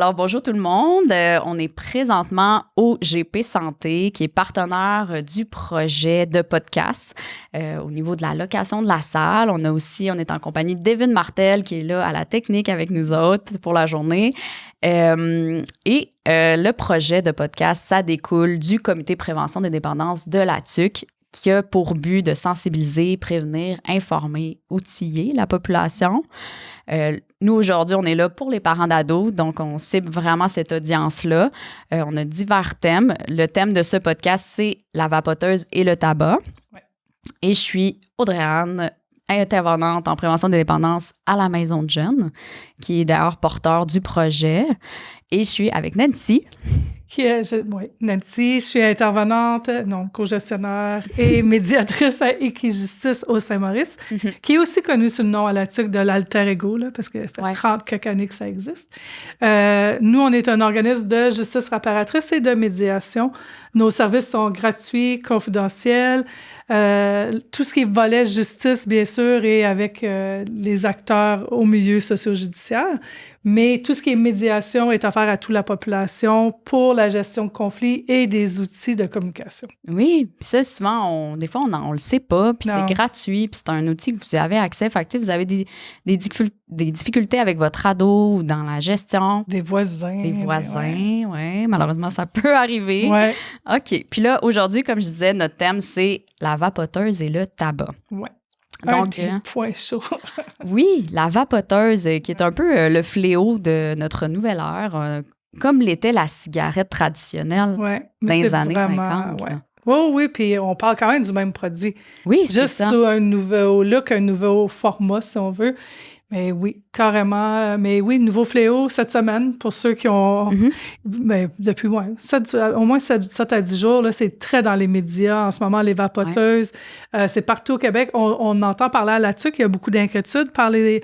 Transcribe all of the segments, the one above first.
Alors, bonjour tout le monde. On est présentement au GP Santé, qui est partenaire du projet de podcast au niveau de la location de la salle. On est en compagnie de Devin Martel, qui est là à la technique avec nous autres pour la journée. Le projet de podcast, ça découle du Comité prévention des dépendances de la TUC, qui a pour but de sensibiliser, prévenir, informer, outiller la population. Nous, aujourd'hui, on est là pour les parents d'ados, donc on cible vraiment cette audience-là. On a divers thèmes. Le thème de ce podcast, c'est la vapoteuse et le tabac. Ouais. Et je suis Audrey-Anne, intervenante en prévention des dépendances à la Maison de Jeunes, qui est d'ailleurs porteur du projet. Et je suis avec Nancy. Nancy, je suis intervenante, co-gestionnaire et médiatrice à Équijustice au Saint-Maurice, qui est aussi connue sous le nom à la TUC de l'alter ego, là, parce que ça fait 30 quelques années que ça existe. Nous, on est un organisme de justice réparatrice et de médiation. Nos services sont gratuits, confidentiels. Tout ce qui est volet justice, bien sûr, et avec les acteurs au milieu socio-judiciaire. Mais tout ce qui est médiation est offert à toute la population pour la gestion de conflits et des outils de communication. Oui, puis ça, souvent, des fois, on le sait pas, puis c'est gratuit, puis c'est un outil que vous avez accès. Fait que vous avez des difficultés avec votre ado ou dans la gestion. Des voisins. Oui. Malheureusement, ça peut arriver. Ouais. OK. Puis là, aujourd'hui, comme je disais, notre thème, c'est la vapoteuse et le tabac. Oui. Donc, un point chaud. Oui, la vapoteuse, qui est un peu le fléau de notre nouvelle ère, comme l'était la cigarette traditionnelle dans les années 50. Ouais. Oui, puis on parle quand même du même produit. Oui, c'est ça. Juste sous un nouveau look, un nouveau format, si on veut. Mais oui, carrément. Mais oui, nouveau fléau cette semaine pour ceux qui ont... depuis au moins 7 à 10 jours, là, c'est très dans les médias. En ce moment, les vapoteuses, c'est partout au Québec. On entend parler à la TUC, il y a beaucoup d'inquiétudes par les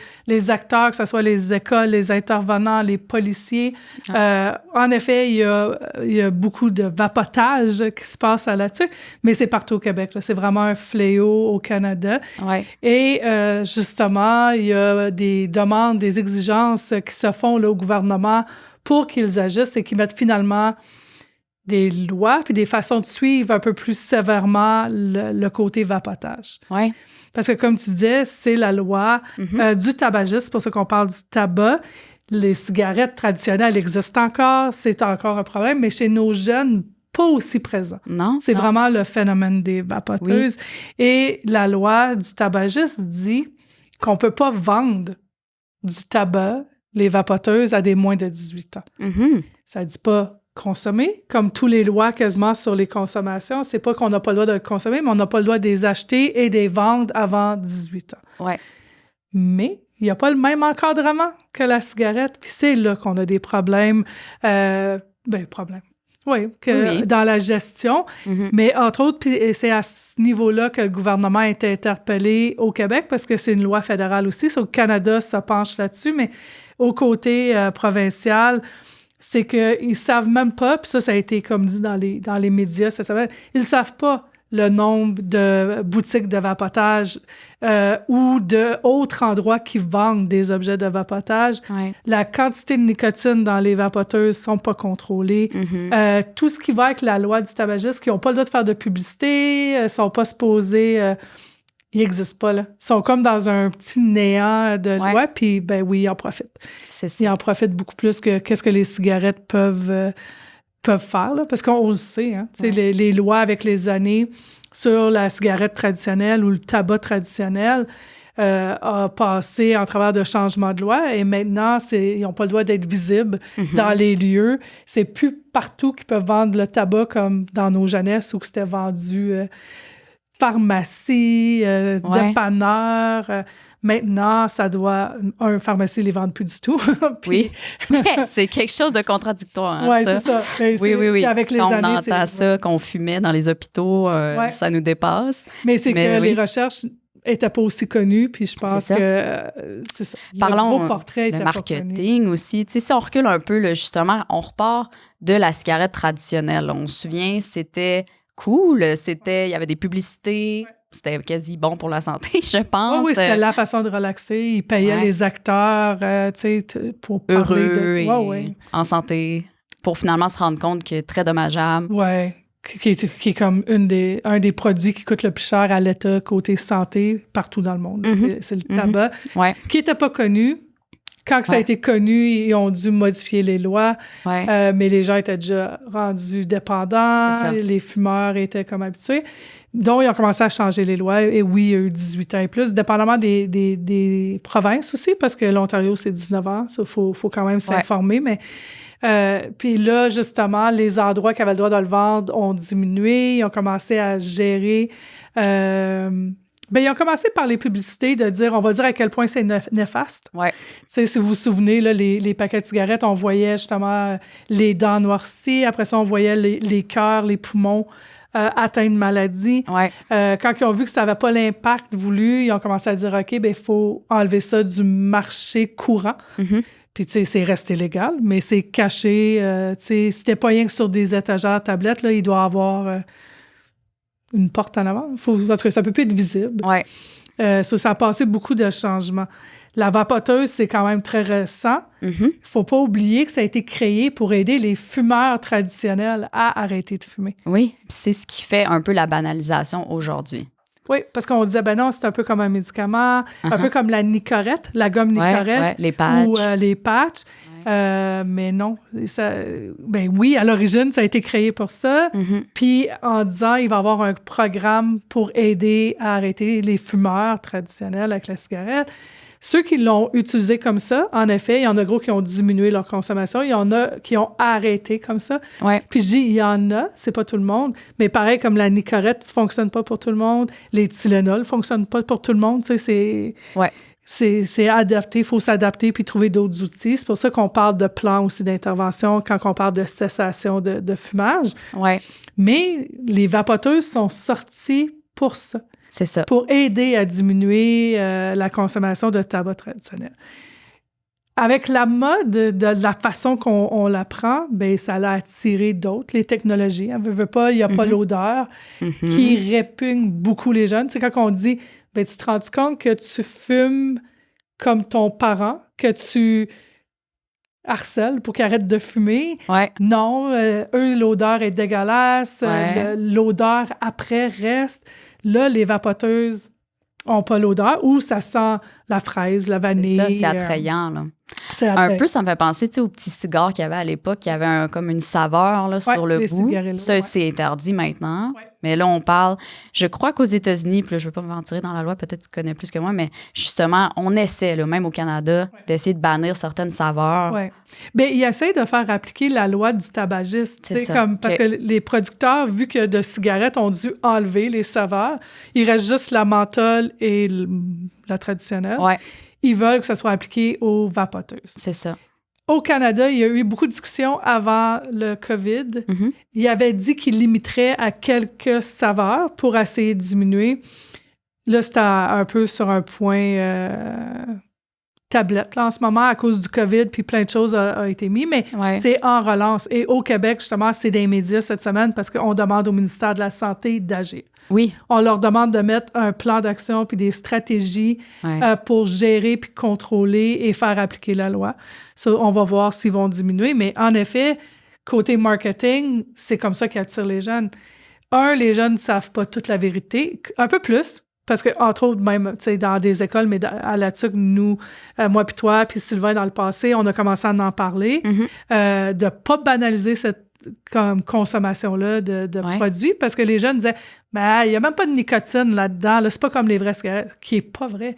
acteurs, que ce soit les écoles, les intervenants, les policiers. En effet, il y a beaucoup de vapotage qui se passe à la TUC, mais c'est partout au Québec. Là. C'est vraiment un fléau au Canada. Ouais. Et justement, il y a des demandes, des exigences qui se font là, au gouvernement pour qu'ils agissent et qu'ils mettent finalement des lois puis des façons de suivre un peu plus sévèrement le côté vapotage. Oui. Parce que, comme tu disais, c'est la loi du tabagisme, c'est pour ça qu'on parle du tabac. Les cigarettes traditionnelles existent encore, c'est encore un problème, mais chez nos jeunes, pas aussi présent. Non. C'est vraiment le phénomène des vapoteuses. Oui. Et la loi du tabagisme dit qu'on ne peut pas vendre du tabac, les vapoteuses, à des moins de 18 ans. Ça ne dit pas consommer, comme tous les lois quasiment sur les consommations. C'est pas qu'on n'a pas le droit de le consommer, mais on n'a pas le droit de les acheter et de les vendre avant 18 ans. Ouais. Mais il n'y a pas le même encadrement que la cigarette. Puis c'est là qu'on a des problèmes. Oui, dans la gestion. Mais entre autres, c'est à ce niveau-là que le gouvernement a été interpellé au Québec parce que c'est une loi fédérale aussi. Le Canada se penche là-dessus, mais au côté provincial, c'est qu'ils ne savent même pas, puis ça a été comme dit dans les médias cette semaine, ils ne savent pas le nombre de boutiques de vapotage ou d'autres endroits qui vendent des objets de vapotage. Ouais. La quantité de nicotine dans les vapoteuses ne sont pas contrôlées. Tout ce qui va avec la loi du tabagisme, qui n'ont pas le droit de faire de publicité, ne sont pas supposés... ils n'existent pas, là. Ils sont comme dans un petit néant de loi, puis oui, ils en profitent. C'est ça. Ils en profitent beaucoup plus que qu'est-ce que les cigarettes peuvent faire, là, parce qu'on le sait, hein, les lois avec les années sur la cigarette traditionnelle ou le tabac traditionnel a passé en travers de changements de loi et maintenant, ils n'ont pas le droit d'être visibles dans les lieux. C'est plus partout qu'ils peuvent vendre le tabac comme dans nos jeunesses où c'était vendu pharmacie, dépanneur. Maintenant, ça doit... Un pharmacie ne les vend plus du tout. Puis, c'est quelque chose de contradictoire. Hein, oui, c'est ça. Mais oui. Avec les quand années, on entend ça, qu'on fumait dans les hôpitaux, ça nous dépasse. Mais c'est que les recherches n'étaient pas aussi connues, puis je pense que c'est ça. Parlons le gros portrait était marketing aussi. Tu sais, si on recule un peu, là, justement, on repart de la cigarette traditionnelle. On se souvient, c'était cool, il y avait des publicités... c'était quasi bon pour la santé, je pense. Oui, c'était la façon de relaxer. Ils payaient les acteurs, pour parler heureux de... et en santé, pour finalement se rendre compte que très dommageable. Oui, qui est comme un des produits qui coûte le plus cher à l'État côté santé partout dans le monde. C'est le tabac, qui n'était pas connu. Quand ça a été connu, ils ont dû modifier les lois, mais les gens étaient déjà rendus dépendants, les fumeurs étaient comme habitués. Donc, ils ont commencé à changer les lois. Et oui, il y a eu 18 ans et plus, dépendamment des provinces aussi, parce que l'Ontario, c'est 19 ans. Ça, faut quand même s'informer. Mais puis là, justement, les endroits qui avaient le droit de le vendre ont diminué. Ils ont commencé à gérer... ils ont commencé par les publicités de dire, on va dire à quel point c'est néfaste. Si vous vous souvenez, là, les paquets de cigarettes, on voyait justement les dents noircies. Après ça, on voyait les cœurs, les poumons atteints de maladies. Quand ils ont vu que ça n'avait pas l'impact voulu, ils ont commencé à dire, OK, il faut enlever ça du marché courant. Puis, tu sais, c'est resté légal, mais c'est caché. Tu sais, c'était pas rien que sur des étagères tablettes, là, il doit y avoir... une porte en avant. Parce que ça peut plus être visible. Ça a passé beaucoup de changements. La vapoteuse, c'est quand même très récent. Faut pas oublier que ça a été créé pour aider les fumeurs traditionnels à arrêter de fumer. Oui, c'est ce qui fait un peu la banalisation aujourd'hui. Oui, parce qu'on disait, non, c'est un peu comme un médicament, un peu comme la Nicorette, la gomme Nicorette. Les patchs. Ou les patchs. Mais non. Oui, à l'origine, ça a été créé pour ça. Puis, en disant, il va y avoir un programme pour aider à arrêter les fumeurs traditionnels avec la cigarette. Ceux qui l'ont utilisé comme ça, en effet, il y en a gros qui ont diminué leur consommation. Il y en a qui ont arrêté comme ça. Puis je dis, il y en a, c'est pas tout le monde. Mais pareil, comme la Nicorette fonctionne pas pour tout le monde. Les Tylenol fonctionnent pas pour tout le monde. Tu sais, c'est adapté, il faut s'adapter puis trouver d'autres outils. C'est pour ça qu'on parle de plan aussi d'intervention quand on parle de cessation de fumage. Mais les vapoteuses sont sorties pour ça. C'est ça. Pour aider à diminuer la consommation de tabac traditionnel. Avec la mode, de la façon qu'on la prend, ça l'a attiré d'autres, les technologies. On veut pas, il n'y a pas l'odeur qui répugne beaucoup les jeunes. C'est quand on dit, tu te rends compte que tu fumes comme ton parent, que tu harcèles pour qu'ils arrêtent de fumer. Non, eux, l'odeur est dégueulasse. L'odeur après reste. Là, les vapoteuses n'ont pas l'odeur ou ça sent la fraise, la vanille. C'est ça, c'est attrayant, là. Un peu, ça me fait penser aux petits cigares qu'il y avait à l'époque, qui avaient comme une saveur là, sur le bout. Ça, c'est interdit maintenant. Mais là, on parle... Je crois qu'aux États-Unis, puis là, je ne veux pas me mentir dans la loi, peut-être que tu connais plus que moi, mais justement, on essaie, là, même au Canada, d'essayer de bannir certaines saveurs. Bien, ils essayent de faire appliquer la loi du tabagiste. C'est ça. Parce que les producteurs, vu que de cigarettes, ont dû enlever les saveurs. Il reste juste la menthol et la traditionnelle. Ils veulent que ça soit appliqué aux vapoteuses. C'est ça. Au Canada, il y a eu beaucoup de discussions avant le COVID. Il avait dit qu'il limiterait à quelques saveurs pour essayer de diminuer. Là, c'est un peu sur un point tablette là, en ce moment à cause du COVID, puis plein de choses ont été mis, mais c'est en relance. Et au Québec, justement, c'est des médias cette semaine parce qu'on demande au ministère de la Santé d'agir. On leur demande de mettre un plan d'action puis des stratégies pour gérer puis contrôler et faire appliquer la loi. On va voir s'ils vont diminuer, mais en effet, côté marketing, c'est comme ça qu'ils attirent les jeunes. Les jeunes ne savent pas toute la vérité, un peu plus, parce que, entre autres, même dans des écoles, mais à la TUC, nous, moi puis toi, puis Sylvain, dans le passé, on a commencé à en parler, de ne pas banaliser cette consommation-là de produits, parce que les jeunes disaient, il n'y a même pas de nicotine là-dedans, là, c'est pas comme les vraies cigarettes, qui n'est pas vrai.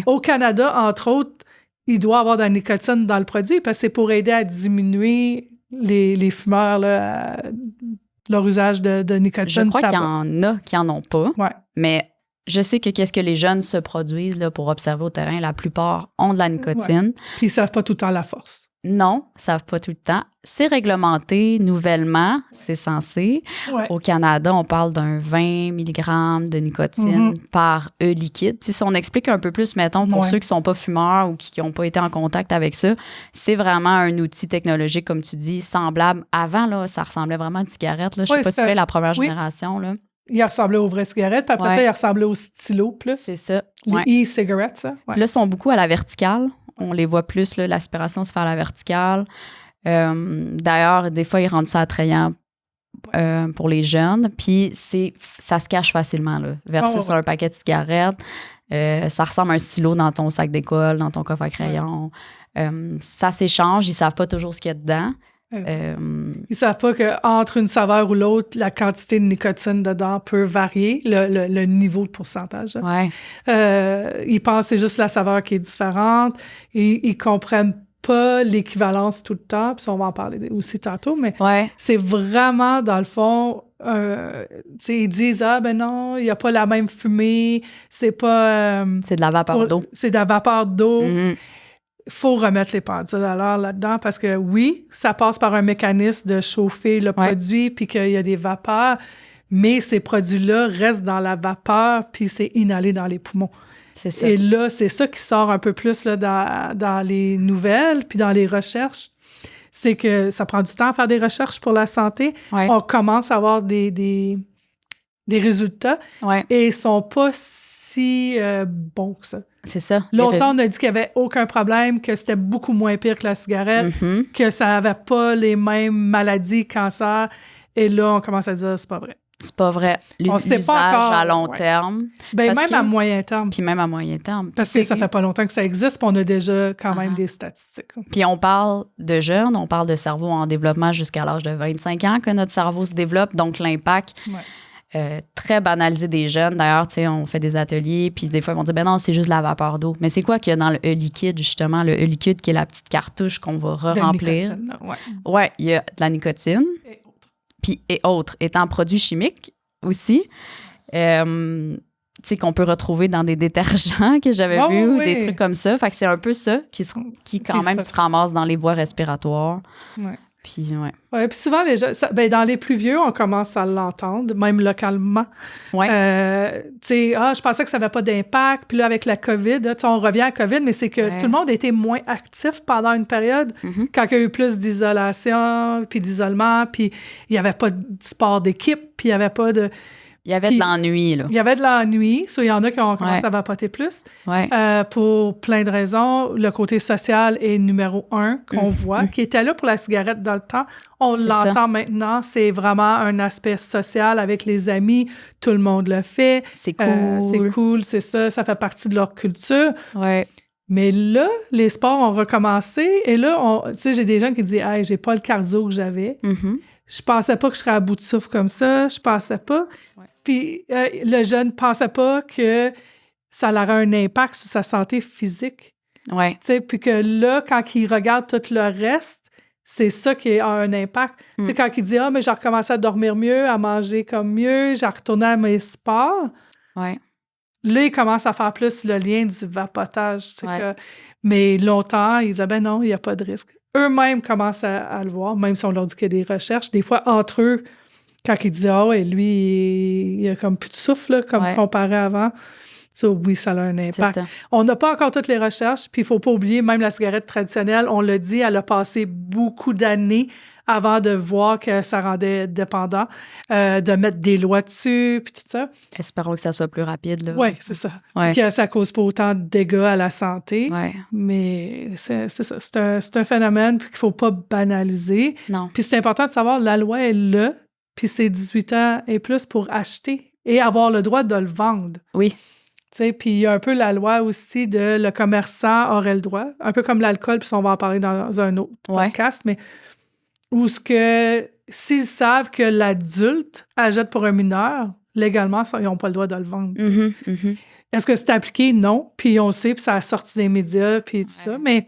Au Canada, entre autres, il doit y avoir de la nicotine dans le produit, parce que c'est pour aider à diminuer les fumeurs, là, leur usage de nicotine. Je crois qu'il y en a qui n'en ont pas, mais je sais que qu'est-ce que les jeunes se produisent là, pour observer au terrain, la plupart ont de la nicotine. Puis ils ne savent pas tout le temps la force. Non, ils ne savent pas tout le temps. C'est réglementé nouvellement, c'est censé. Au Canada, on parle d'un 20 mg de nicotine par liquide. Si on explique un peu plus, mettons, pour ceux qui ne sont pas fumeurs ou qui n'ont pas été en contact avec ça, c'est vraiment un outil technologique, comme tu dis, semblable. Avant, là, ça ressemblait vraiment à une cigarette. Là. Je ne sais pas si tu fais la première génération. Là. Il ressemblait aux vraies cigarettes, puis après ça, il ressemblait aux stylos plus. C'est ça. Les e-cigarettes, ça. Puis là, ils sont beaucoup à la verticale. On les voit plus, là, l'aspiration se fait à la verticale. D'ailleurs, des fois, ils rendent ça attrayant pour les jeunes. Puis ça se cache facilement, là, versus un paquet de cigarettes. Ça ressemble à un stylo dans ton sac d'école, dans ton coffre à crayon. Ça s'échange. Ils ne savent pas toujours ce qu'il y a dedans. Ils savent pas qu'entre une saveur ou l'autre, la quantité de nicotine dedans peut varier, le niveau de pourcentage. Ouais. Ils pensent que c'est juste la saveur qui est différente. Ils comprennent pas l'équivalence tout le temps, puis on va en parler aussi tantôt, mais c'est vraiment, dans le fond, ils disent « Ah, ben non, il n'y a pas la même fumée, c'est pas... c'est de la vapeur d'eau. » C'est de la vapeur d'eau. Il faut remettre les pendules à l'heure là-dedans parce que oui, ça passe par un mécanisme de chauffer le produit puis qu'il y a des vapeurs, mais ces produits-là restent dans la vapeur puis c'est inhalé dans les poumons. C'est ça. Et là, c'est ça qui sort un peu plus là, dans les nouvelles puis dans les recherches. C'est que ça prend du temps à faire des recherches pour la santé. On commence à avoir des résultats et ils ne sont pas si bons que ça. C'est ça. Longtemps, on a dit qu'il n'y avait aucun problème, que c'était beaucoup moins pire que la cigarette, que ça n'avait pas les mêmes maladies, cancer. Et là, on commence à dire c'est pas vrai. C'est pas vrai. L'usage à long terme. Ben, même à moyen terme. Puis même à moyen terme. Parce que ça fait pas longtemps que ça existe, puis on a déjà quand même des statistiques. Puis on parle de jeunes, on parle de cerveau en développement jusqu'à l'âge de 25 ans que notre cerveau se développe. Donc, l'impact... très banalisé des jeunes. D'ailleurs, tu sais, on fait des ateliers, puis des fois, ils vont dire, ben non, c'est juste la vapeur d'eau. Mais c'est quoi qu'il y a dans le E-liquide, justement? Le E-liquide, qui est la petite cartouche qu'on va re-remplir. Ouais, il y a de la nicotine. Et autres. Étant produits chimiques aussi. Tu sais, qu'on peut retrouver dans des détergents que j'avais vus ou des trucs comme ça. Fait que c'est un peu ça qui quand même se ramasse dans les voies respiratoires. Puis, puis souvent, les gens, dans les plus vieux, on commence à l'entendre, même localement. Tu sais, je pensais que ça n'avait pas d'impact. Puis là, avec la COVID, on revient à la COVID, mais c'est que tout le monde était moins actif pendant une période, quand il y a eu plus d'isolation, puis d'isolement, puis il n'y avait pas de sport d'équipe, puis il n'y avait pas de... Il y avait de l'ennui, là. Il y avait de l'ennui. Il y en a qui ont commencé à vapoter plus. Pour plein de raisons. Le côté social est numéro 1 qu'on voit, qui était là pour la cigarette dans le temps. On l'entend maintenant. C'est vraiment un aspect social avec les amis. Tout le monde le fait. C'est cool. C'est cool, c'est ça. Ça fait partie de leur culture. Mais là, les sports ont recommencé. Et là, tu sais, j'ai des gens qui disent « Hey, j'ai pas le cardio que j'avais. Je pensais pas que je serais à bout de souffle comme ça. Je pensais pas. » Puis le jeune pensait pas que ça aurait un impact sur sa santé physique. Puis que là, quand il regarde tout le reste, c'est ça qui a un impact. Quand il dit « Ah, mais j'ai recommencé à dormir mieux, à manger comme mieux, j'ai retourné à mes sports. » Là, il commence à faire plus le lien du vapotage. Mais longtemps, il disait « Ben non, il n'y a pas de risque. » Eux-mêmes commencent à le voir, même si on leur dit qu'il y a des recherches. Des fois, entre eux, quand ils disent « Ah, et lui, il a comme plus de souffle, là, comme comparé avant. » Ça, oui, ça a un impact. On n'a pas encore toutes les recherches, puis il ne faut pas oublier, même la cigarette traditionnelle, on l'a dit, elle a passé beaucoup d'années avant de voir que ça rendait dépendant, de mettre des lois dessus, puis tout ça. Espérons que ça soit plus rapide, là. Oui, c'est ça. Que ça ne cause pas autant de dégâts à la santé. Mais c'est ça. C'est un phénomène qu'il ne faut pas banaliser. Non. Puis c'est important de savoir, la loi est là, puis c'est 18 ans et plus pour acheter et avoir le droit de le vendre. Oui. Puis il y a un peu la loi aussi de le commerçant aurait le droit, un peu comme l'alcool, puis on va en parler dans un autre podcast, mais où s'ils savent que l'adulte achète pour un mineur, légalement, ils n'ont pas le droit de le vendre. Est-ce que c'est appliqué? Non. Puis on le sait, puis ça a sorti des médias, puis tout ça, mais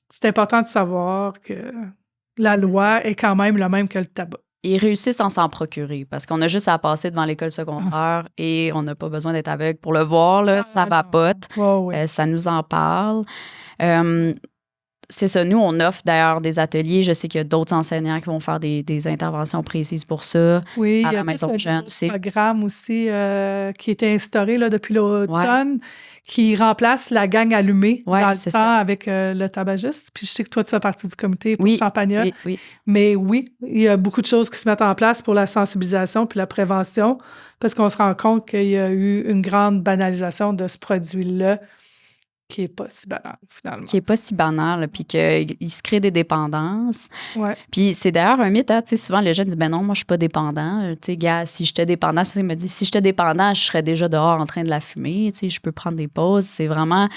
c'est important de savoir que la loi est quand même la même que le tabac. Ils réussissent à s'en procurer parce qu'on a juste à passer devant l'école secondaire et on n'a pas besoin d'être aveugle pour le voir. Là, ça vapote. Ça nous en parle. c'est ça. Nous, on offre d'ailleurs des ateliers. Je sais qu'il y a d'autres enseignants qui vont faire des interventions précises pour ça. Oui, à il y la a maison de jeunes aussi. un programme aussi qui était instauré là, depuis l'automne, qui remplace la gang allumée dans le temps avec le tabagiste. Puis je sais que toi, tu fais partie du comité pour Champagnat. Oui. Mais oui, il y a beaucoup de choses qui se mettent en place pour la sensibilisation puis la prévention, parce qu'on se rend compte qu'il y a eu une grande banalisation de ce produit-là qui n'est pas si banal, finalement. Qui n'est pas si banal, puis qu'il se crée des dépendances. Ouais. Puis c'est d'ailleurs un mythe, hein, tu sais, souvent les gens disent « Ben non, moi, je suis pas dépendant. Tu sais, gars, si j'étais dépendant, il me dit, si j'étais dépendant, je serais déjà dehors en train de la fumer. Tu sais, je peux prendre des pauses. » C'est vraiment...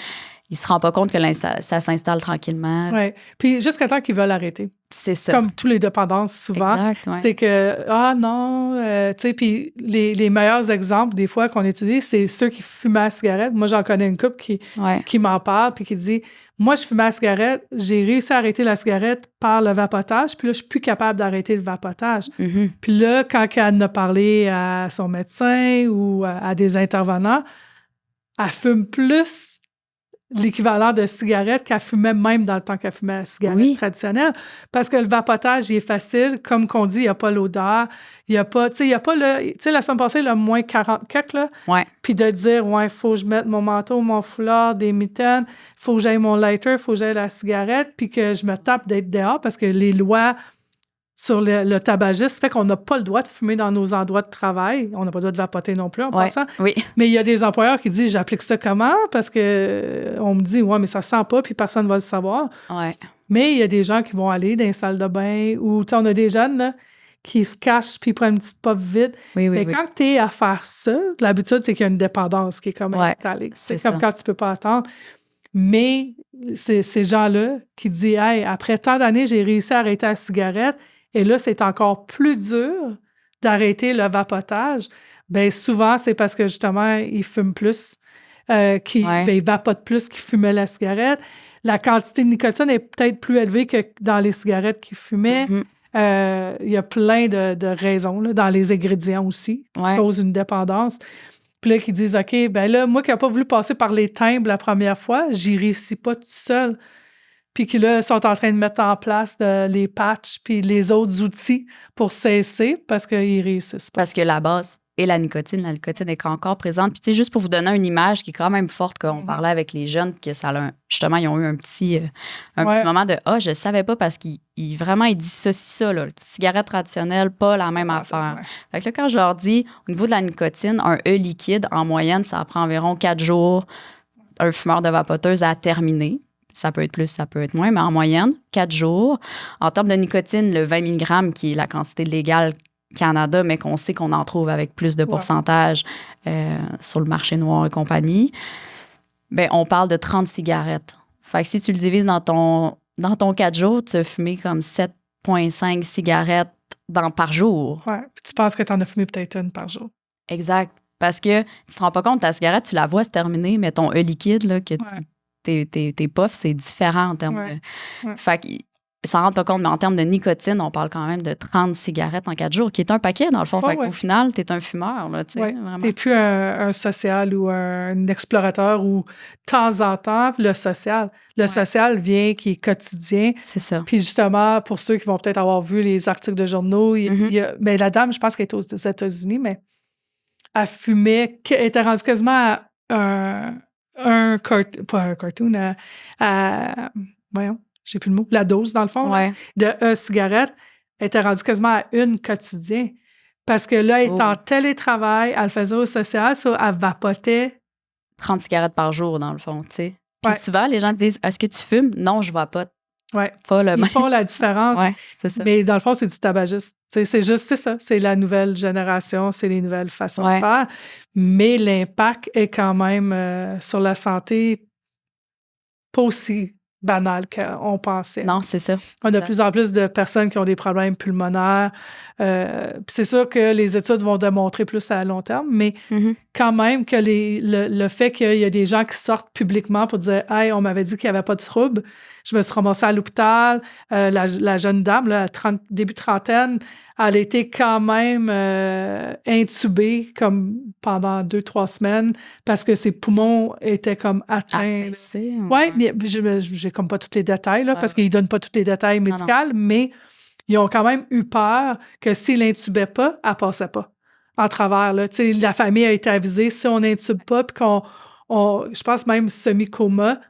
Il se rend pas compte que ça s'installe tranquillement. Oui. Puis jusqu'à temps qu'ils veulent arrêter. C'est ça. Comme tous les dépendances, souvent. Exact, ouais. C'est que, non, tu sais, puis les meilleurs exemples, des fois, qu'on utilise, c'est ceux qui fumaient la cigarette. Moi, j'en connais une couple qui m'en parle, puis qui dit, moi, je fumais la cigarette, j'ai réussi à arrêter la cigarette par le vapotage, puis là, je suis plus capable d'arrêter le vapotage. Mm-hmm. Puis là, quand elle en a parlé à son médecin ou à des intervenants, elle fume plus l'équivalent de cigarette qu'elle fumait même dans le temps qu'elle fumait la cigarette traditionnelle. Parce que le vapotage, il est facile. Comme qu'on dit, il n'y a pas l'odeur. Il n'y a pas, il y a pas le... Tu sais, la semaine passée, le moins 40 quelques, là. Ouais. Puis de dire, il faut que je mette mon manteau, mon foulard, des mitaines, il faut que j'aille mon lighter, il faut que j'aille la cigarette, puis que je me tape d'être dehors parce que les lois sur le tabagisme fait qu'on n'a pas le droit de fumer dans nos endroits de travail. On n'a pas le droit de vapoter non plus en passant. Oui. Mais il y a des employeurs qui disent, j'applique ça comment? Parce que on me dit, mais ça sent pas, puis personne ne va le savoir. Ouais. Mais il y a des gens qui vont aller dans les salles de bain ou, tu sais, on a des jeunes, là, qui se cachent puis prennent une petite puff vide. Mais quand tu es à faire ça, l'habitude, c'est qu'il y a une dépendance qui est comme installée. C'est comme quand tu peux pas attendre. Mais c'est ces gens-là qui disent, hey, après tant d'années, j'ai réussi à arrêter la cigarette. Et là, c'est encore plus dur d'arrêter le vapotage. Bien, souvent, c'est parce que, justement, ils fument plus, ils vapotent plus qu'ils fumaient la cigarette. La quantité de nicotine est peut-être plus élevée que dans les cigarettes qu'ils fumaient. Mm-hmm. Il y a plein de raisons, là, dans les ingrédients aussi, qui causent une dépendance. Puis là, qui disent, OK, ben là, moi qui n'ai pas voulu passer par les timbres la première fois, j'y réussis pas tout seul. Puis qui, là, sont en train de mettre en place les patchs puis les autres outils pour cesser parce qu'ils réussissent pas. Parce que la base est la nicotine est encore présente. Puis, tu sais, juste pour vous donner une image qui est quand même forte, qu'on parlait avec les jeunes, que ça justement, ils ont eu un petit moment de « Ah, je savais pas » parce qu'ils dissocient ça, là. Cigarette traditionnelle, pas la même affaire. Fait que là, quand je leur dis, au niveau de la nicotine, un E liquide, en moyenne, ça prend environ 4 jours un fumeur de vapoteuse à terminer. Ça peut être plus, ça peut être moins, mais en moyenne, 4 jours. En termes de nicotine, le 20 mg, qui est la quantité légale Canada, mais qu'on sait qu'on en trouve avec plus de pourcentage sur le marché noir et compagnie, bien, on parle de 30 cigarettes. Fait que si tu le divises dans ton 4 jours, tu as fumé comme 7,5 cigarettes par jour. Oui, puis tu penses que tu en as fumé peut-être une par jour. Exact. Parce que tu te rends pas compte, ta cigarette, tu la vois se terminer, mais ton E liquide, là, que tes puffs, c'est différent en termes de... Fait qu'ils s'en rendent pas compte, mais en termes de nicotine, on parle quand même de 30 cigarettes en 4 jours, qui est un paquet, dans le fond. Fait qu'au final, t'es un fumeur, là, tu sais, vraiment. T'es plus un social ou un explorateur ou, de temps en temps, le social. Le social vient qui est quotidien. C'est ça. Puis justement, pour ceux qui vont peut-être avoir vu les articles de journaux, mais la dame, je pense qu'elle est aux États-Unis, mais elle fumait, elle était rendue quasiment à pas un cartoon, voyons, j'ai plus le mot, la dose, dans le fond, de cigarette, elle était rendue quasiment à une quotidien. Parce que là, elle est en télétravail, elle le faisait au social, elle vapotait. 30 cigarettes par jour, dans le fond, tu sais. Puis souvent, les gens te disent, est-ce que tu fumes? Non, je vapote. Pas le même. Ils font la différence. C'est ça. Mais dans le fond, c'est du tabagisme. C'est ça. C'est la nouvelle génération, c'est les nouvelles façons de faire. Mais l'impact est quand même sur la santé pas aussi banal qu'on pensait. Non, c'est ça. On a de plus en plus de personnes qui ont des problèmes pulmonaires. C'est sûr que les études vont démontrer plus à long terme, mais quand même que le fait qu'il y a des gens qui sortent publiquement pour dire « Hey, on m'avait dit qu'il n'y avait pas de trouble. Je me suis ramassée à l'hôpital. La jeune dame, là, début trentaine, Elle a été quand même intubée comme pendant 2-3 semaines parce que ses poumons étaient comme atteints. Oui, mais j'ai comme pas tous les détails, là, parce qu'ils donnent pas tous les détails médicaux, mais ils ont quand même eu peur que s'ils l'intubaient pas, elle passait pas en travers. Là. La famille a été avisée, si on n'intube pas, puis je pense même semi-coma,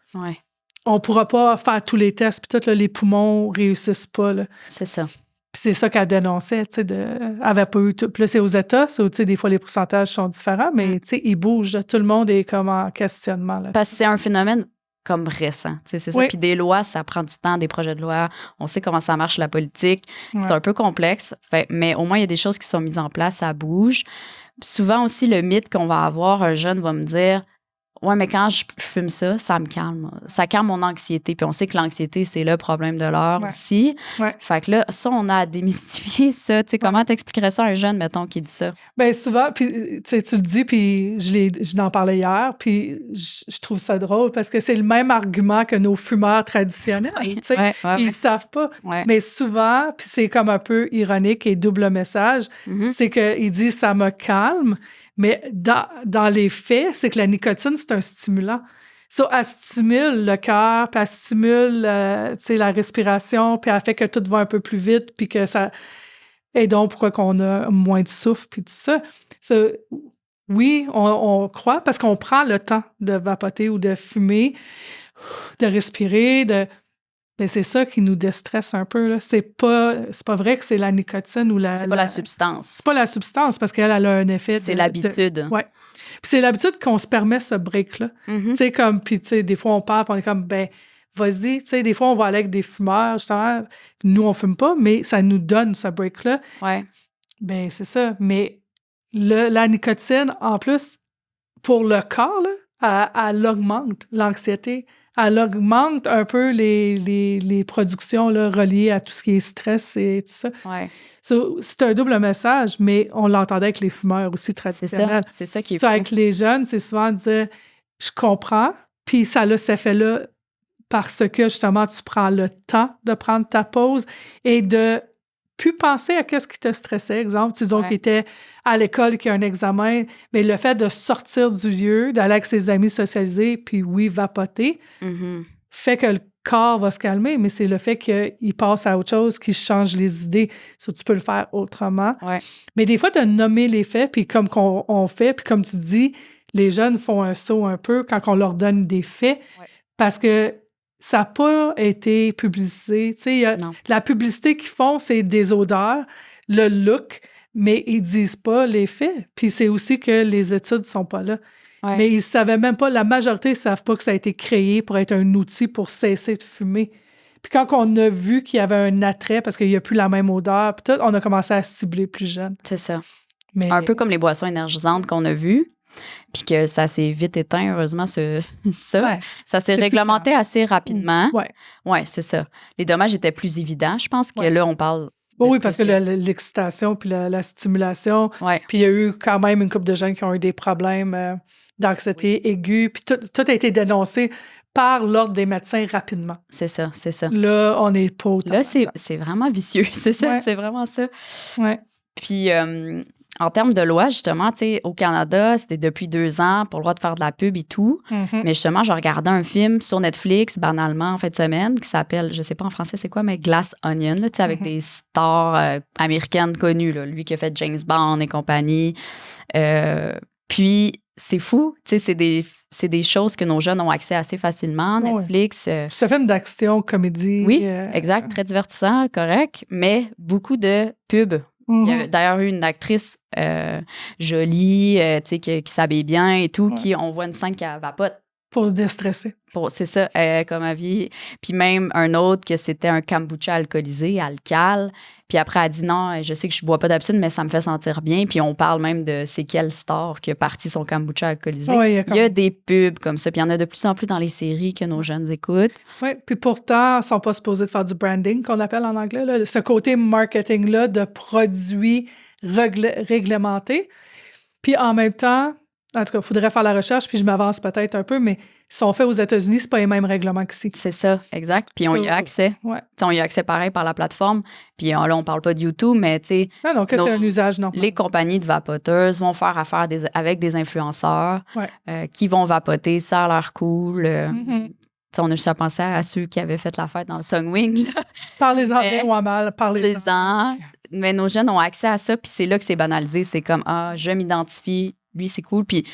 on pourra pas faire tous les tests, puis les poumons réussissent pas. Là. C'est ça. Puis c'est ça qu'elle dénonçait, elle avait pas eu tout. Puis là, c'est aux États, des fois, les pourcentages sont différents, mais ils bougent. Là. Tout le monde est comme en questionnement. Là. Parce que c'est un phénomène comme récent, c'est ça. Puis des lois, ça prend du temps, des projets de loi. On sait comment ça marche, la politique. C'est un peu complexe, mais au moins, il y a des choses qui sont mises en place, ça bouge. Souvent aussi, le mythe qu'on va avoir, un jeune va me dire... Ouais, mais quand je fume ça, ça me calme. Ça calme mon anxiété. Puis on sait que l'anxiété, c'est le problème de l'heure aussi. Fait que là, ça, on a à démystifier ça. Tu sais, comment t'expliquerais ça à un jeune, mettons, qui dit ça? Bien, souvent, puis tu le dis, puis je n'en parlais hier, puis je trouve ça drôle parce que c'est le même argument que nos fumeurs traditionnels. Ils savent pas. Mais souvent, puis c'est comme un peu ironique et double message, c'est qu'ils disent « ça me calme ». Mais dans les faits, c'est que la nicotine, c'est un stimulant. Elle stimule le cœur, puis elle stimule la respiration, puis elle fait que tout va un peu plus vite, puis que ça... Et donc, pourquoi qu'on a moins de souffle, puis tout ça. Oui, on croit, parce qu'on prend le temps de vapoter ou de fumer, de respirer, mais c'est ça qui nous déstresse un peu. Là. C'est pas vrai que c'est la nicotine ou c'est pas la substance. C'est pas la substance parce qu'elle a un effet. C'est l'habitude. Oui. Puis c'est l'habitude qu'on se permet ce break-là. Tu sais, comme, puis tu sais, des fois on parle, puis on est comme, ben, vas-y. Tu sais, des fois on va aller avec des fumeurs, justement. Nous, on fume pas, mais ça nous donne ce break-là. Oui. Ben, c'est ça. Mais la nicotine, en plus, pour le corps, là, elle augmente l'anxiété. Elle augmente un peu les productions là, reliées à tout ce qui est stress et tout ça. Ouais. C'est un double message, mais on l'entendait avec les fumeurs aussi traditionnels. C'est ça qui est avec les jeunes, c'est souvent de dire « je comprends », puis ça a cet effet-là parce que, justement, tu prends le temps de prendre ta pause et de plus penser à qu'est-ce qui te stressait. Exemple, disons qu'il était à l'école, qu'il y a un examen, mais le fait de sortir du lieu, d'aller avec ses amis socialiser, puis vapoter, fait que le corps va se calmer, mais c'est le fait qu'il passe à autre chose, qu'il change les idées. Tu peux le faire autrement. Ouais. Mais des fois, de nommer les faits, puis comme on fait, puis comme tu dis, les jeunes font un saut un peu quand on leur donne des faits, parce que ça n'a pas été publicisé. La publicité qu'ils font, c'est des odeurs, le look, mais ils disent pas les faits. Puis c'est aussi que les études sont pas là. Ouais. Mais ils savaient même pas, la majorité ne savent pas que ça a été créé pour être un outil pour cesser de fumer. Puis quand on a vu qu'il y avait un attrait, parce qu'il n'y a plus la même odeur, puis tout, on a commencé à cibler plus jeune. C'est ça. Un peu comme les boissons énergisantes qu'on a vues. Puis que ça s'est vite éteint, heureusement, ça s'est réglementé assez rapidement. Oui, c'est ça. Les dommages étaient plus évidents. Je pense que là, on parle... Oui, parce que l'excitation puis la stimulation. Puis il y a eu quand même une couple de jeunes qui ont eu des problèmes d'anxiété aiguë. Puis tout a été dénoncé par l'ordre des médecins rapidement. C'est ça. Là, on n'est pas autant. Là, c'est vraiment vicieux. C'est ça, c'est vraiment ça. Oui. Puis... en termes de loi, justement, tu sais, au Canada, c'était depuis 2 ans pour le droit de faire de la pub et tout. Mais justement, je regardais un film sur Netflix, banalement, en fin de semaine, qui s'appelle, je sais pas en français c'est quoi, mais Glass Onion, tu sais, avec des stars américaines connues, là, lui qui a fait James Bond et compagnie. Puis, c'est fou, tu sais, c'est des choses que nos jeunes ont accès assez facilement. Netflix. C'est un film d'action, comédie. Oui, exact, très divertissant, correct, mais beaucoup de pubs. Il y a d'ailleurs eu une actrice jolie, tu sais, qui s'habille bien et tout, qui, on voit une scène qui vapote. Pour déstresser. C'est ça, comme avis. Puis même un autre que c'était un kombucha alcoolisé, alcal. Puis après, elle a dit non, je sais que je bois pas d'habitude, mais ça me fait sentir bien. Puis on parle même de c'est quelle star qui a parti son kombucha alcoolisé. Il y a des pubs comme ça. Puis il y en a de plus en plus dans les séries que nos jeunes écoutent. Oui, puis pourtant, ils ne sont pas supposés de faire du branding, qu'on appelle en anglais. Là. Ce côté marketing-là de produits réglementés. Puis en même temps, en tout cas, il faudrait faire la recherche, puis je m'avance peut-être un peu, mais sont faits aux États-Unis, c'est pas les mêmes règlements qu'ici. C'est ça, exact. Puis on y a accès. Ouais. On y a accès pareil par la plateforme. Puis là, on parle pas de YouTube, mais tu sais... Non, c'est un usage normal. Les compagnies de vapoteuses vont faire affaire avec des influenceurs qui vont vapoter, ça a l'air cool. On a juste à penser à ceux qui avaient fait la fête dans le Sunwing. Parlez-en bien ou à mal, parlez-en. Mais nos jeunes ont accès à ça, puis c'est là que c'est banalisé. C'est comme, je m'identifie, lui, c'est cool. Puis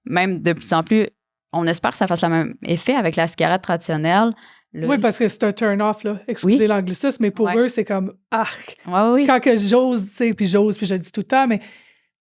même de plus en plus, on espère que ça fasse le même effet avec la cigarette traditionnelle. Oui, parce que c'est un turn-off, là. Excusez l'anglicisme, mais pour eux, c'est comme arc. Oui. Quand que j'ose, tu sais, puis je le dis tout le temps, mais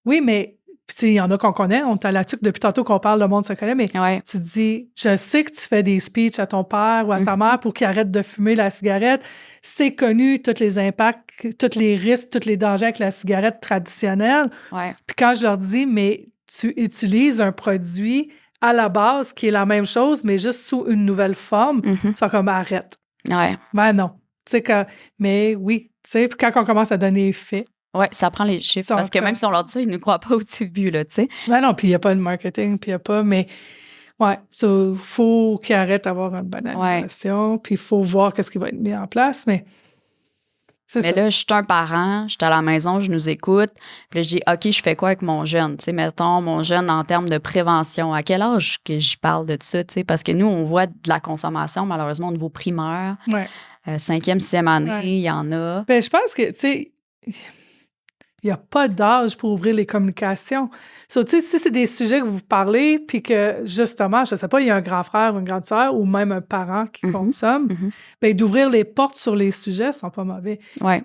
oui, mais tu sais, il y en a qu'on connaît, on est à la tuque depuis tantôt qu'on parle, le monde se connaît, mais tu te dis, je sais que tu fais des speeches à ton père ou à ta mère pour qu'ils arrêtent de fumer la cigarette. C'est connu, tous les impacts, tous les risques, tous les dangers avec la cigarette traditionnelle. Puis quand je leur dis, mais tu utilises un produit à la base qui est la même chose, mais juste sous une nouvelle forme, ils sont comme, arrête. Ben non. Tu sais, mais oui, tu sais, puis quand on commence à donner effet. Oui, ça prend les chiffres. Parce que même si on leur dit ça, ils ne nous croient pas au début, là, tu sais. Ben non, puis il n'y a pas de marketing, puis il n'y a pas, mais il faut qu'ils arrêtent d'avoir une banalisation, puis il faut voir qu'est-ce qui va être mis en place, mais c'est ça. Là, je suis un parent, je suis à la maison, je nous écoute, puis là, je dis, OK, je fais quoi avec mon jeune? Tu sais, mettons, mon jeune en termes de prévention, à quel âge que j'y parle de ça, tu sais? Parce que nous, on voit de la consommation, malheureusement, au niveau primaire. 5e, 6e année, il y en a. Ben, je pense que, tu sais, il n'y a pas d'âge pour ouvrir les communications. So, tu sais, si c'est des sujets que vous parlez, puis que, justement, je ne sais pas, il y a un grand frère ou une grande sœur ou même un parent qui consomme, bien, d'ouvrir les portes sur les sujets ne sont pas mauvais.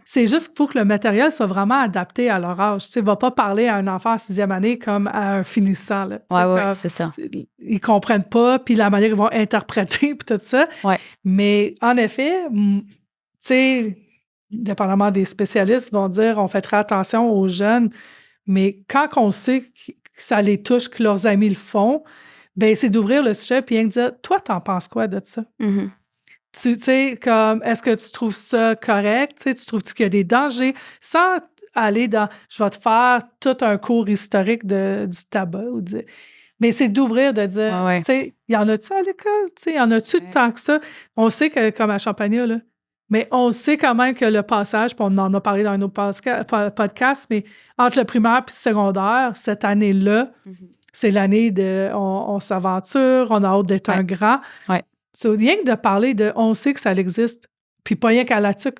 C'est juste qu'il faut que le matériel soit vraiment adapté à leur âge. Tu sais, il ne va pas parler à un enfant en 6e année comme à un finissant. Oui, c'est ça. Ils ne comprennent pas, puis la manière qu'ils vont interpréter, puis tout ça. Mais, en effet, tu sais, dépendamment des spécialistes, vont dire on fait très attention aux jeunes, mais quand on sait que ça les touche, que leurs amis le font, bien, c'est d'ouvrir le sujet puis de dire toi, t'en penses quoi de ça? Tu sais, comme est-ce que tu trouves ça correct? Tu trouves-tu qu'il y a des dangers? Sans aller dans je vais te faire tout un cours historique du tabac. Mais c'est d'ouvrir, de dire tu sais, y en a-tu à l'école? Tu sais, y en a-tu tant que ça? On sait que, comme à Champagnat, là, mais on sait quand même que le passage, puis on en a parlé dans un autre podcast, mais entre le primaire et le secondaire, cette année-là, c'est l'année de on s'aventure, on a hâte d'être un grand. C'est rien que de parler de on sait que ça existe, puis pas rien qu'à la tuque.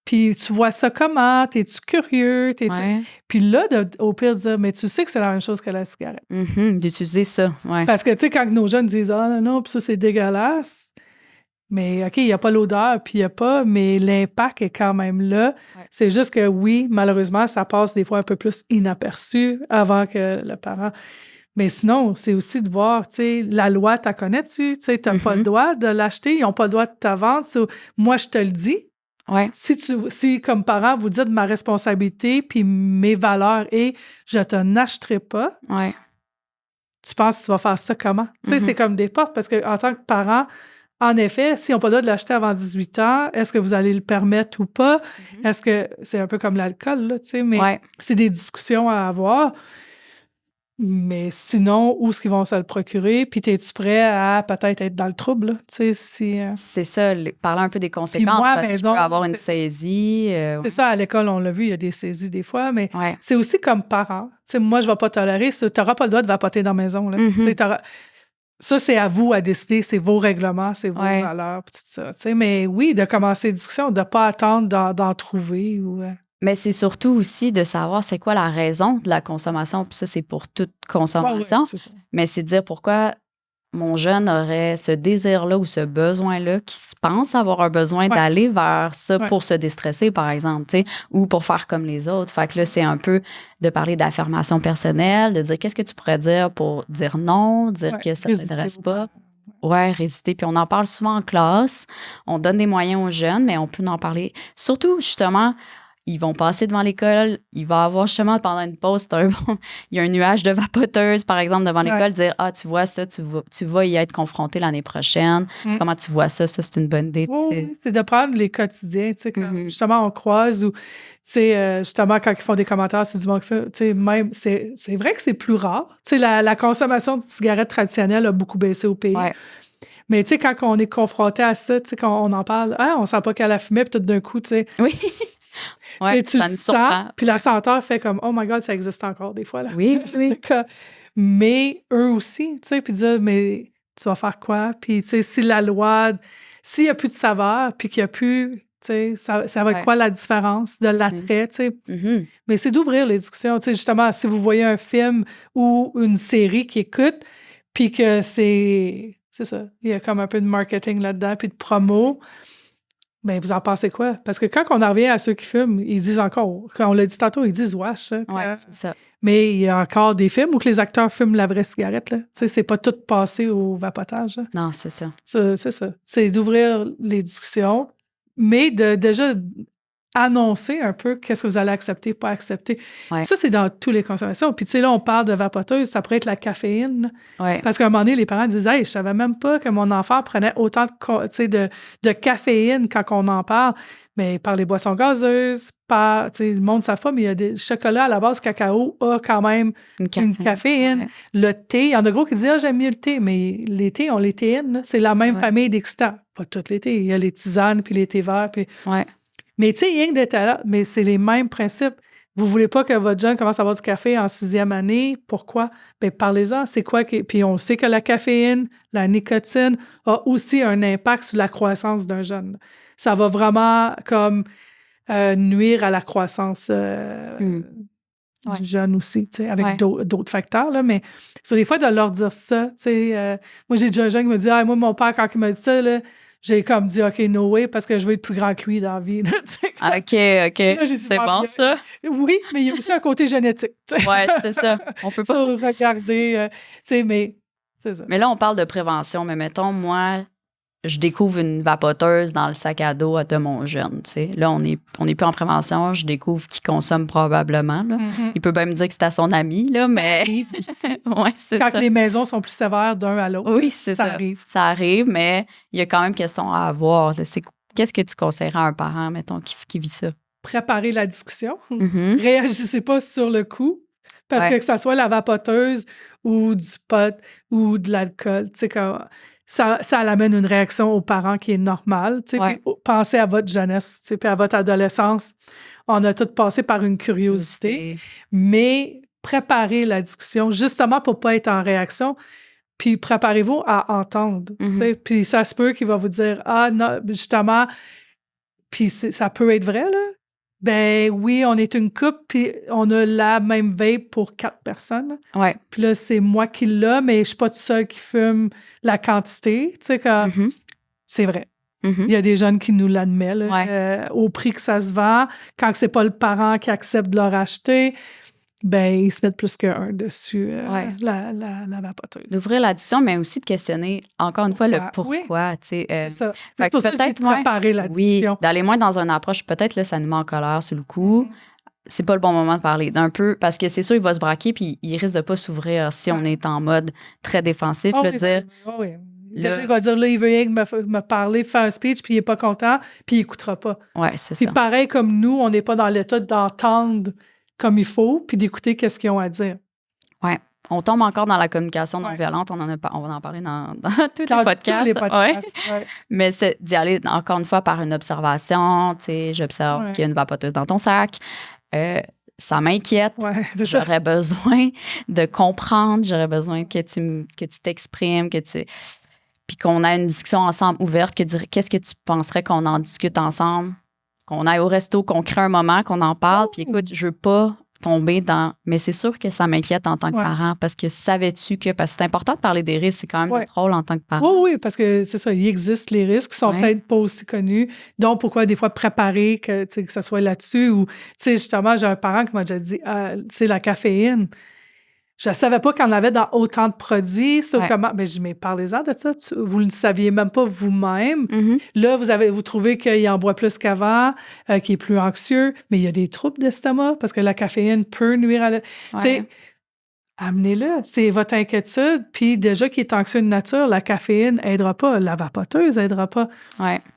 Puis tu vois ça comment? T'es-tu curieux? Puis là, au pire, dire, mais tu sais que c'est la même chose que la cigarette. D'utiliser ça, Parce que, tu sais, quand nos jeunes disent « Ah non, puis ça, c'est dégueulasse », mais OK, il n'y a pas l'odeur, puis il n'y a pas, mais l'impact est quand même là. C'est juste que oui, malheureusement, ça passe des fois un peu plus inaperçu avant que le parent... Mais sinon, c'est aussi de voir, tu sais, la loi, t'as connais-tu? Tu sais, t'as pas le droit de l'acheter, ils n'ont pas le droit de te vendre. Moi, je te le dis. Si, comme parent, vous dites ma responsabilité puis mes valeurs et je te n'achèterai pas, tu penses que tu vas faire ça comment? Tu sais, c'est comme des portes parce qu'en tant que parent, en effet, s'ils n'ont pas le droit de l'acheter avant 18 ans, est-ce que vous allez le permettre ou pas? Est-ce que c'est un peu comme l'alcool, là, tu sais, mais c'est des discussions à avoir. Mais sinon, où est-ce qu'ils vont se le procurer? Puis, es-tu prêt à peut-être être dans le trouble? Là? Tu sais, si, C'est ça, parler un peu des conséquences, moi, parce que tu peux avoir une saisie. C'est ça, à l'école, on l'a vu, il y a des saisies des fois, mais c'est aussi comme parent. Tu sais, moi, je ne vais pas tolérer ça. Tu n'auras pas le droit de vapoter dans la maison. Là. Ça, c'est à vous à décider, c'est vos règlements, c'est vos valeurs, tout ça. Tu sais, mais oui, de commencer une discussion, de ne pas attendre d'en trouver. Mais c'est surtout aussi de savoir c'est quoi la raison de la consommation. Puis ça, c'est pour toute consommation. C'est ça. Mais c'est de dire pourquoi mon jeune aurait ce désir-là ou ce besoin-là qui se pense avoir un besoin d'aller vers ça pour se déstresser, par exemple, tu sais, ou pour faire comme les autres. Fait que là, c'est un peu de parler d'affirmation personnelle, de dire qu'est-ce que tu pourrais dire pour dire non, dire que ça ne t'intéresse pas. Résister. Puis on en parle souvent en classe. On donne des moyens aux jeunes, mais on peut en parler. Surtout, justement, Ils vont passer devant l'école. Il va avoir justement, pendant une pause, il y a un nuage de vapoteuse, par exemple, devant l'école, dire « Ah, tu vois ça, tu vas y être confronté l'année prochaine. Comment tu vois ça? Ça, c'est une bonne idée. » Oui, c'est de prendre les quotidiens, tu sais, quand justement on croise ou, tu sais, justement, quand ils font des commentaires sur du monde qui fait, tu sais, même, c'est vrai que c'est plus rare. Tu sais, la consommation de cigarettes traditionnelles a beaucoup baissé au pays. Ouais. Mais tu sais, quand on est confronté à ça, tu sais, quand on en parle, on sent pas qu'elle a fumé, puis tout d'un coup, tu sais. Oui. Ouais, tu ça nous surprend. Puis la senteur fait comme, oh my God, ça existe encore des fois, là. Oui, oui. Mais eux aussi, tu sais, puis dire, mais tu vas faire quoi? Puis, tu sais, si la loi, s'il n'y a plus de saveur, puis qu'il n'y a plus, tu sais, ça va être quoi la différence de l'attrait, tu sais? Mais c'est d'ouvrir les discussions, tu sais, justement, si vous voyez un film ou une série qui écoute, puis que c'est ça, il y a comme un peu de marketing là-dedans, puis de promo, bien, vous en pensez quoi? Parce que quand on en revient à ceux qui fument, ils disent encore, quand on l'a dit tantôt, ils disent wesh. Oui, c'est ça. Mais il y a encore des films où que les acteurs fument la vraie cigarette, là. Tu sais, c'est pas tout passé au vapotage. Là. Non, c'est ça. C'est ça. C'est d'ouvrir les discussions, mais de déjà annoncer un peu qu'est-ce que vous allez accepter, pas accepter. Ouais. Ça, c'est dans toutes les consommations. Puis, tu sais, là, on parle de vapoteuse, ça pourrait être la caféine. Ouais. Parce qu'à un moment donné, les parents disaient, hey, je savais même pas que mon enfant prenait autant de caféine quand on en parle. Mais par les boissons gazeuses, le monde ne savent pas, mais il y a des chocolats à la base cacao a quand même une caféine. Ouais. Le thé, il y en a gros qui disent, j'aime mieux le thé, mais les thés ont les théines, c'est la même famille d'excitants. Pas toutes les thés, il y a les tisanes, puis les thés verts, puis... Ouais. Mais tu sais, rien que d'être là, mais c'est les mêmes principes. Vous voulez pas que votre jeune commence à avoir du café en 6e année. Pourquoi? Bien, parlez-en. C'est quoi? Puis on sait que la caféine, la nicotine a aussi un impact sur la croissance d'un jeune. Ça va vraiment comme nuire à la croissance du jeune aussi, tu sais, avec d'autres facteurs, là. Mais c'est des fois de leur dire ça, tu sais. Moi, j'ai déjà un jeune qui me dit, moi, mon père, quand il m'a dit ça, là, j'ai comme dit, OK, no way, parce que je veux être plus grand que lui dans la vie. Là, OK. Là, c'est bon, ça? Oui, mais il y a aussi un côté génétique. Oui, c'est ça. On peut pas... regarder, tu sais, mais c'est ça. Mais là, on parle de prévention, mais mettons, moi, je découvre une vapoteuse dans le sac à dos de mon jeune, tu sais. Là, on est plus en prévention, je découvre qu'il consomme probablement, là. Il peut bien me dire que c'est à son ami, là, mais... ouais, c'est quand les maisons sont plus sévères d'un à l'autre. Oui, c'est ça. Ça arrive, mais il y a quand même question à avoir. Qu'est-ce que tu conseillerais à un parent, mettons, qui vit ça? Préparer la discussion. Réagissez pas sur le coup, parce que ça soit la vapoteuse ou du pot ou de l'alcool, tu sais, comme... Ça amène une réaction aux parents qui est normale. Puis pensez à votre jeunesse, puis à votre adolescence. On a tous passé par une curiosité, mais préparez la discussion justement pour ne pas être en réaction. Puis préparez-vous à entendre. Puis ça se peut qu'il va vous dire « Ah, non, justement, puis ça peut être vrai, là. Ben oui, on est une couple, puis on a la même vape pour 4 personnes. Ouais. Puis là, c'est moi qui l'ai, mais je suis pas toute seule qui fume la quantité. Tu sais, c'est vrai. Il y a des jeunes qui nous l'admettent, au prix que ça se vend. Quand c'est pas le parent qui accepte de leur acheter, ben ils se mettent plus qu'un dessus, la vapoteuse. D'ouvrir la discussion, mais aussi de questionner, encore une fois, le pourquoi. C'est ça. C'est pour ça que j'ai préparé la discussion. D'aller moins dans une approche, peut-être, là, ça nous met en colère sur le coup. C'est pas le bon moment de parler d'un peu, parce que c'est sûr, il va se braquer, puis il risque de pas s'ouvrir si on est en mode très défensif. Dire... Déjà, il va dire, là, il veut rien me parler, faire un speech, puis il n'est pas content, puis il n'écoutera pas. Oui, c'est ça. C'est pareil comme nous, on n'est pas dans l'état d'entendre comme il faut, puis d'écouter qu'est-ce qu'ils ont à dire. Oui. On tombe encore dans la communication non violente. On va en parler dans tous les podcasts. Mais c'est d'y aller, encore une fois, par une observation. Tu sais, j'observe qu'il y a une vapoteuse dans ton sac. Ça m'inquiète. J'aurais besoin de comprendre. J'aurais besoin que tu t'exprimes, puis qu'on ait une discussion ensemble ouverte, qu'est-ce que tu penserais qu'on en discute ensemble, qu'on aille au resto, qu'on crée un moment, qu'on en parle. Puis écoute, je veux pas tomber dans... Mais c'est sûr que ça m'inquiète en tant que parent, parce que savais-tu que... Parce que c'est important de parler des risques, c'est quand même notre rôle en tant que parent. Oui, parce que c'est ça, il existe les risques qui sont peut-être pas aussi connus. Donc, pourquoi des fois préparer que ça soit là-dessus? Ou, tu sais, justement, j'ai un parent qui m'a déjà dit, c'est la caféine. Je ne savais pas qu'il y en avait dans autant de produits. Comment... Mais je dis, mais parlez-en de ça. Vous ne le saviez même pas vous-même. Là, vous trouvez qu'il en boit plus qu'avant, qu'il est plus anxieux, mais il y a des troubles d'estomac parce que la caféine peut nuire à la... Amenez-le. C'est votre inquiétude. Puis déjà qu'il est anxieux de nature, la caféine n'aidera pas. La vapoteuse n'aidera pas.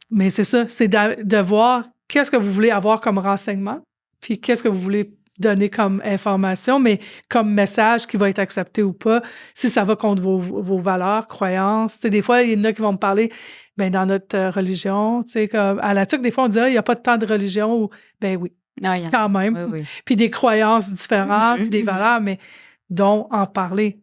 Mais c'est ça. C'est de voir qu'est-ce que vous voulez avoir comme renseignement, puis qu'est-ce que vous voulez donner comme information, mais comme message qui va être accepté ou pas, si ça va contre vos valeurs, croyances. Des fois, il y en a qui vont me parler, dans notre religion, comme à la TUC, des fois, on dit, il n'y a pas de temps de religion, ou, oui, quand même. Oui. Puis des croyances différentes, puis des valeurs, mais dont en parler.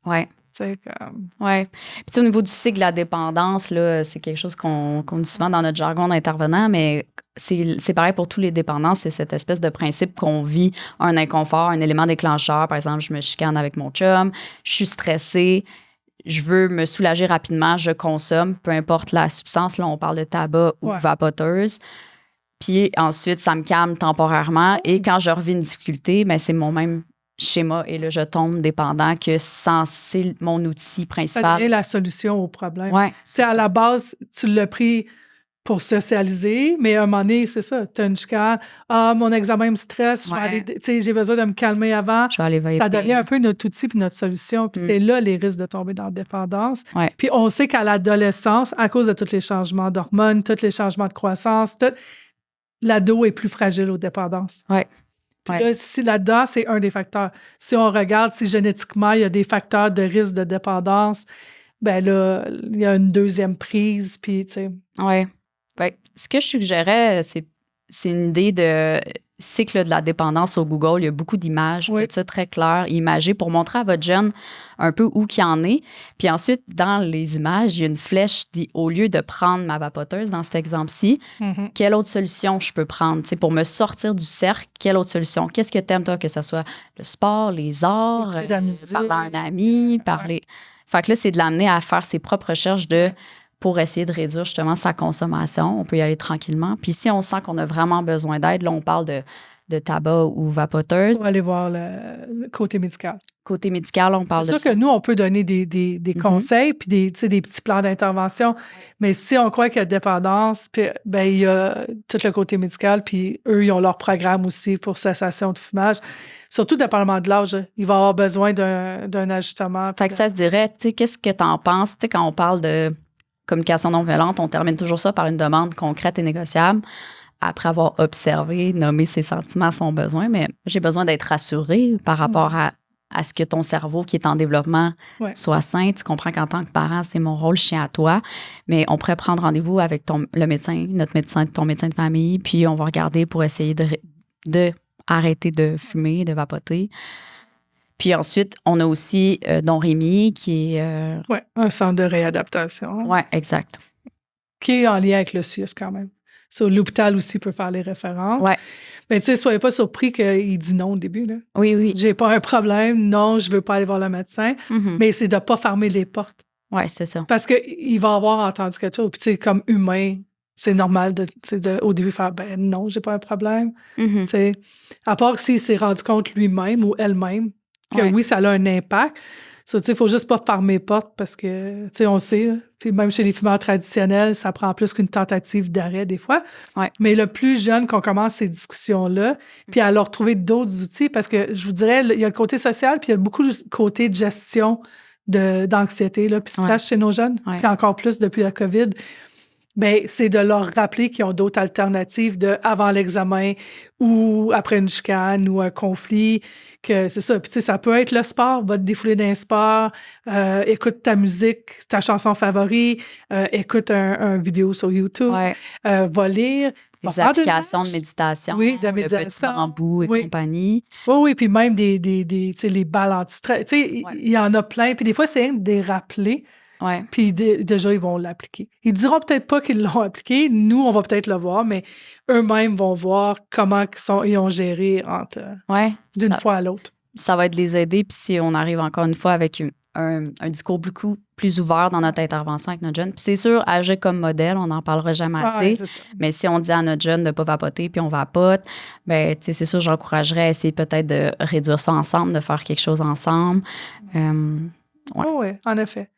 Oui. Oui. Puis au niveau du cycle de la dépendance, là, c'est quelque chose qu'on dit souvent dans notre jargon d'intervenant, mais c'est pareil pour tous les dépendants. C'est cette espèce de principe qu'on vit un inconfort, un élément déclencheur. Par exemple, je me chicane avec mon chum, je suis stressée, je veux me soulager rapidement, je consomme, peu importe la substance. Là, on parle de tabac ou vapoteuse. Puis ensuite, ça me calme temporairement. Et quand je revis une difficulté, c'est mon même schéma et là, je tombe dépendant que c'est mon outil principal. C'est la solution au problème. C'est à la base, tu l'as pris pour socialiser, mais à un moment donné, c'est ça, tu as une chicane. Mon examen me stresse, j'ai besoin de me calmer avant. Je vais aller vaper. Ça devient un peu notre outil puis notre solution. Puis c'est là les risques de tomber dans la dépendance. Puis on sait qu'à l'adolescence, à cause de tous les changements d'hormones, tous les changements de croissance, l'ado est plus fragile aux dépendances. Puis là, si là-dedans, c'est un des facteurs. Si on regarde si génétiquement, il y a des facteurs de risque de dépendance, là, il y a une deuxième prise, puis tu sais. Oui. Ce que je suggérais, c'est une idée de cycle de la dépendance au Google. Il y a beaucoup d'images, de ça très clair, imagées pour montrer à votre jeune un peu où qu'il en est. Puis ensuite, dans les images, il y a une flèche qui dit, au lieu de prendre ma vapoteuse dans cet exemple-ci, quelle autre solution je peux prendre? T'sais, pour me sortir du cercle, quelle autre solution? Qu'est-ce que t'aimes, toi, que ce soit le sport, les arts, parler à un ami, parler... Fait que là, c'est de l'amener à faire ses propres recherches pour essayer de réduire justement sa consommation. On peut y aller tranquillement. Puis si on sent qu'on a vraiment besoin d'aide, là, on parle de tabac ou vapoteuse. Pour aller voir le côté médical. Côté médical, on parle de ça. C'est sûr que nous, on peut donner des conseils puis des petits plans d'intervention. Mais si on croit qu'il y a dépendance, puis il y a tout le côté médical, puis eux, ils ont leur programme aussi pour cessation de fumage. Surtout dépendamment de l'âge, il va avoir besoin d'un ajustement. Fait que ça se dirait, tu sais, qu'est-ce que tu en penses? Tu sais, quand on parle de communication non violente, on termine toujours ça par une demande concrète et négociable après avoir observé, nommé ses sentiments, son besoin. Mais j'ai besoin d'être rassurée par rapport à ce que ton cerveau qui est en développement soit sain. Tu comprends qu'en tant que parent, c'est mon rôle, je tiens à toi. Mais on pourrait prendre rendez-vous avec le médecin, notre médecin, ton médecin de famille, puis on va regarder pour essayer de arrêter de fumer, de vapoter. Puis ensuite, on a aussi Don Rémy qui est... un centre de réadaptation. Oui, exact. Qui est en lien avec le CIUS quand même. L'hôpital aussi peut faire les références. Oui. Mais tu sais, soyez pas surpris qu'il dit non au début. Là. Oui. J'ai pas un problème, non, je veux pas aller voir le médecin. Mais c'est de pas fermer les portes. Oui, c'est ça. Parce qu'il va avoir entendu quelque chose. Puis tu sais, comme humain, c'est normal de au début faire non, j'ai pas un problème. À part s'il s'est rendu compte lui-même ou elle-même que oui, ça a un impact. Il faut juste pas fermer les portes parce que, on sait, là, puis même chez les fumeurs traditionnels, ça prend plus qu'une tentative d'arrêt des fois. Mais le plus jeune qu'on commence ces discussions-là, puis à leur trouver d'autres outils, parce que je vous dirais, il y a le côté social, puis il y a beaucoup de côté de gestion d'anxiété, là, puis stress chez nos jeunes, puis encore plus depuis la COVID. C'est de leur rappeler qu'ils ont d'autres alternatives avant l'examen ou après une chicane ou un conflit, que c'est ça. Puis tu sais, ça peut être le sport, va te défouler d'un sport, écoute ta musique, ta chanson favorite, écoute un vidéo sur YouTube, va lire. Des applications de méditation, de méditation. Le petit bambou et compagnie. Oui, puis même des tu sais, les balles anti-stress. Tu sais, il y en a plein. Puis des fois, c'est des rappeler. Puis déjà, ils vont l'appliquer. Ils diront peut-être pas qu'ils l'ont appliqué. Nous, on va peut-être le voir, mais eux-mêmes vont voir comment ils ont géré d'une fois à l'autre. Ça va être les aider. Puis si on arrive encore une fois avec un discours beaucoup plus ouvert dans notre intervention avec notre jeune. Puis c'est sûr, agir comme modèle, on n'en parlera jamais assez. Mais si on dit à notre jeune de ne pas vapoter, puis on vapote, ben, c'est sûr, j'encouragerais à essayer peut-être de réduire ça ensemble, de faire quelque chose ensemble. Oui, en effet.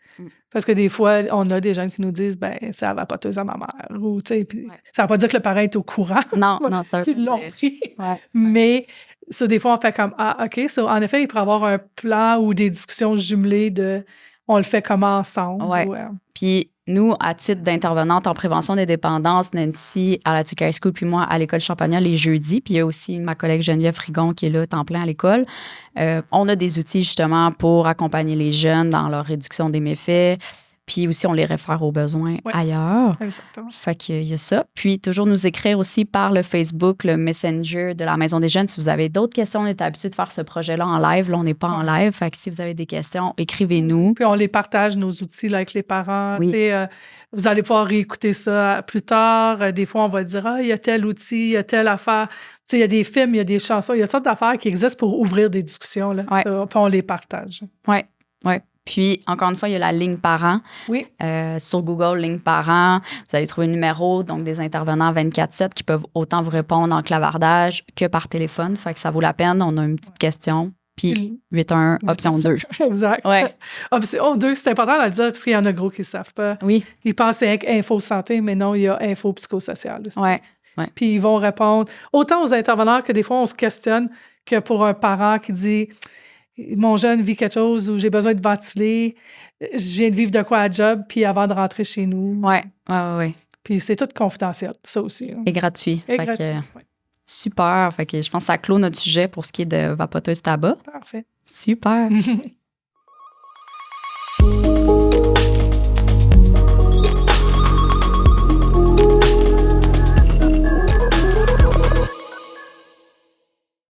Parce que des fois, on a des jeunes qui nous disent, ben, c'est la vapoteuse à ma mère. Ou, ça ne veut pas dire que le parent est au courant. Non, ça veut dire. L'ont pris. Mais ça, des fois, on fait comme, OK. En effet, il pourrait y avoir un plan ou des discussions jumelées on le fait comment ensemble. Puis nous, à titre d'intervenante en prévention des dépendances, Nancy à la TUC High School, puis moi à l'école Champagnat les jeudis, puis il y a aussi ma collègue Geneviève Frigon qui est là, temps plein à l'école. On a des outils justement pour accompagner les jeunes dans leur réduction des méfaits. Puis aussi, on les réfère aux besoins ailleurs. Exactement. Fait qu'il y a ça. Puis toujours nous écrire aussi par le Facebook, le Messenger de la Maison des Jeunes. Si vous avez d'autres questions, on est habitué de faire ce projet-là en live. Là, on n'est pas en live. Fait que si vous avez des questions, écrivez-nous. Puis on les partage, nos outils là, avec les parents. Vous allez pouvoir réécouter ça plus tard. Des fois, on va dire, il y a tel outil, il y a telle affaire. Il y a des films, il y a des chansons, il y a toutes sortes d'affaires qui existent pour ouvrir des discussions. Là. Ça, puis on les partage. Oui. Puis, encore une fois, il y a la ligne parent. Oui. Sur Google, ligne parent, vous allez trouver un numéro, donc des intervenants 24/7 qui peuvent autant vous répondre en clavardage que par téléphone. Fait que ça vaut la peine. On a une petite question. Puis 811, option 2. Exact. Ouais. Option 2, c'est important de le dire parce qu'il y en a gros qui ne savent pas. Oui. Ils pensent à info santé, mais non, il y a info psychosociale aussi. Oui. Puis ils vont répondre autant aux intervenants que des fois, on se questionne que pour un parent qui dit... Mon jeune vit quelque chose où j'ai besoin de ventiler, je viens de vivre de quoi à job, puis avant de rentrer chez nous. Oui. Puis c'est tout confidentiel, ça aussi. Et gratuit. Super. Fait que je pense que ça clôt notre sujet pour ce qui est de vapoteuse tabac. Parfait. Super.